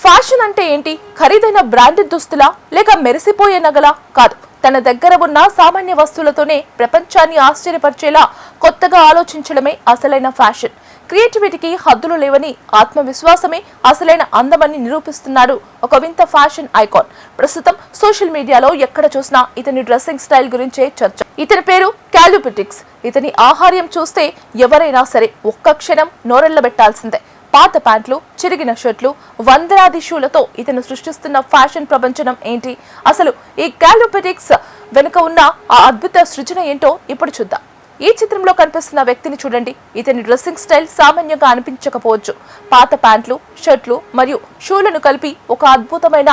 Fashion అంటే ఏంటి? ఖరీదైన బ్రాండెడ్ దుస్తులా లేక మెరిసిపోయే నగలా? కాదు, తన దగ్గర ఉన్న సామాన్య వస్తువులతోనే ప్రపంచాన్ని ఆశ్చర్యపరిచేలా కొత్తగా ఆలోచించడమే అసలైన ఫ్యాషన్. క్రియేటివిటీకి హద్దులు లేవని, ఆత్మవిశ్వాసమే అసలైన అందమని నిరూపిస్తున్నాడు ఒక వింత ఫ్యాషన్ ఐకాన్. ప్రస్తుతం సోషల్ మీడియాలో ఎక్కడ చూసినా ఇతని డ్రెస్సింగ్ స్టైల్ గురించే చర్చ. ఇతని పేరు క్యాల్యూపిటిక్స్. ఇతని ఆహార్యం చూస్తే ఎవరైనా సరే ఒక్క క్షణం నోరెళ్లబెట్టాల్సిందే. పాత ప్యాంట్లు, చిరిగిన షర్ట్లు, వందలాది షూలతో ఇతను సృష్టిస్తున్న ఫ్యాషన్ ప్రపంచం ఏంటి? అసలు ఈ క్యాల్యూపిటిక్స్ వెనుక ఉన్న ఆ అద్భుత సృజన ఏంటో ఇప్పుడు చూద్దాం. ఈ చిత్రంలో కనిపిస్తున్న వ్యక్తిని చూడండి. ఇతని డ్రెస్సింగ్ స్టైల్ సామాన్యంగా అనిపించకపోవచ్చు. పాత ప్యాంట్లు, షర్ట్లు మరియు షూలను కలిపి ఒక అద్భుతమైన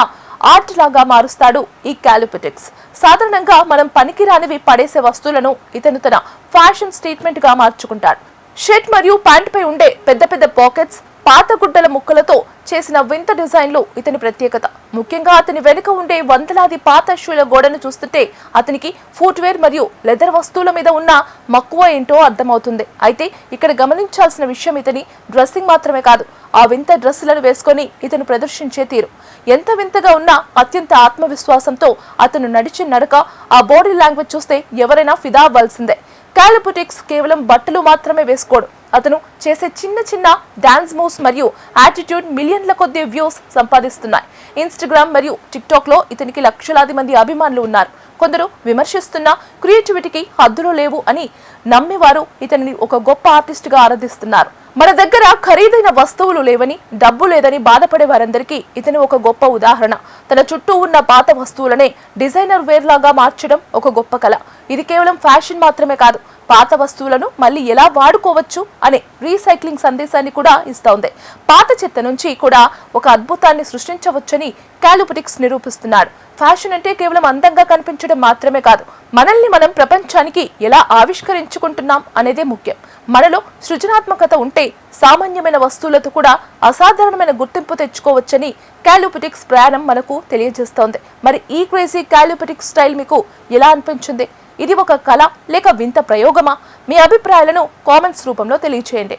ఆర్ట్ లాగా మారుస్తాడు ఈ క్యాల్యూపిటిక్స్. సాధారణంగా మనం పనికిరానివి పడేసే వస్తువులను ఇతను తన ఫ్యాషన్ స్టేట్మెంట్ గా మార్చుకుంటాడు. షర్ట్ మరియు ప్యాంట్ పై ఉండే పెద్ద పెద్ద పాకెట్స్, పాత గుడ్డల ముక్కలతో చేసిన వింత డిజైన్లు ఇతని ప్రత్యేకత. ముఖ్యంగా అతని వెనుక ఉండే వందలాది పాత షూల గోడను చూస్తుంటే అతనికి ఫుట్వేర్ మరియు లెదర్ వస్తువుల మీద ఉన్న మక్కువ ఏంటో అర్థమవుతుంది. అయితే ఇక్కడ గమనించాల్సిన విషయం ఇతని డ్రెస్సింగ్ మాత్రమే కాదు, ఆ వింత డ్రెస్సులను వేసుకొని ఇతను ప్రదర్శించే తీరు. ఎంత వింతగా ఉన్నా అత్యంత ఆత్మవిశ్వాసంతో అతను నడిచే నడక, ఆ బాడీ లాంగ్వేజ్ చూస్తే ఎవరైనా ఫిదా అవ్వాల్సిందే. క్యాల్యూపిటిక్స్ కేవలం బట్టలు మాత్రమే వేసుకోడు. అతను చేసే చిన్న చిన్న డాన్స్ మూవ్స్ మరియు యాటిట్యూడ్ మిలియన్ల కొద్ది వ్యూస్ సంపాదిస్తున్నాయి. ఇన్స్టాగ్రామ్ మరియు టిక్టాక్ లో ఇతనికి లక్షలాది మంది అభిమానులు ఉన్నారు. కొందరు విమర్శిస్తున్న క్రియేటివిటీకి హద్దులు లేవు అని నమ్మేవారు ఇతనిని ఒక గొప్ప ఆర్టిస్ట్ గా ఆరాధిస్తున్నారు. మన దగ్గర ఖరీదైన వస్తువులు లేవని, డబ్బు లేదని బాధపడే వారందరికీ ఇతను ఒక గొప్ప ఉదాహరణ. తన చుట్టూ ఉన్న పాత వస్తువులనే డిజైనర్ వేర్ లాగా మార్చడం ఒక గొప్ప కళ. ఇది కేవలం ఫ్యాషన్ మాత్రమే కాదు, పాత వస్తువులను మళ్ళీ ఎలా వాడుకోవచ్చు అనే రీసైక్లింగ్ సందేశాన్ని కూడా ఇస్తోంది. పాత చెత్త నుంచి కూడా ఒక అద్భుతాన్ని సృష్టించవచ్చని క్యాల్యూపిటిక్స్ నిరూపిస్తున్నాడు. ఫ్యాషన్ అంటే కేవలం అందంగా కనిపించడం మాత్రమే కాదు, మనల్ని మనం ప్రపంచానికి ఎలా ఆవిష్కరించుకుంటున్నాం అనేదే ముఖ్యం. మనలో సృజనాత్మకత ఉంటే సామాన్యమైన వస్తువులతో కూడా అసాధారణమైన గుర్తింపు తెచ్చుకోవచ్చని క్యాల్యూపిటిక్స్ ప్రయాణం మనకు తెలియజేస్తోంది. మరి ఈ క్రేజీ క్యాల్యూపిటిక్స్ స్టైల్ మీకు ఎలా అనిపించింది? ఇది ఒక కళ లేక వింత ప్రయోగమా? మీ అభిప్రాయాలను కామెంట్స్ రూపంలో తెలియచేయండి.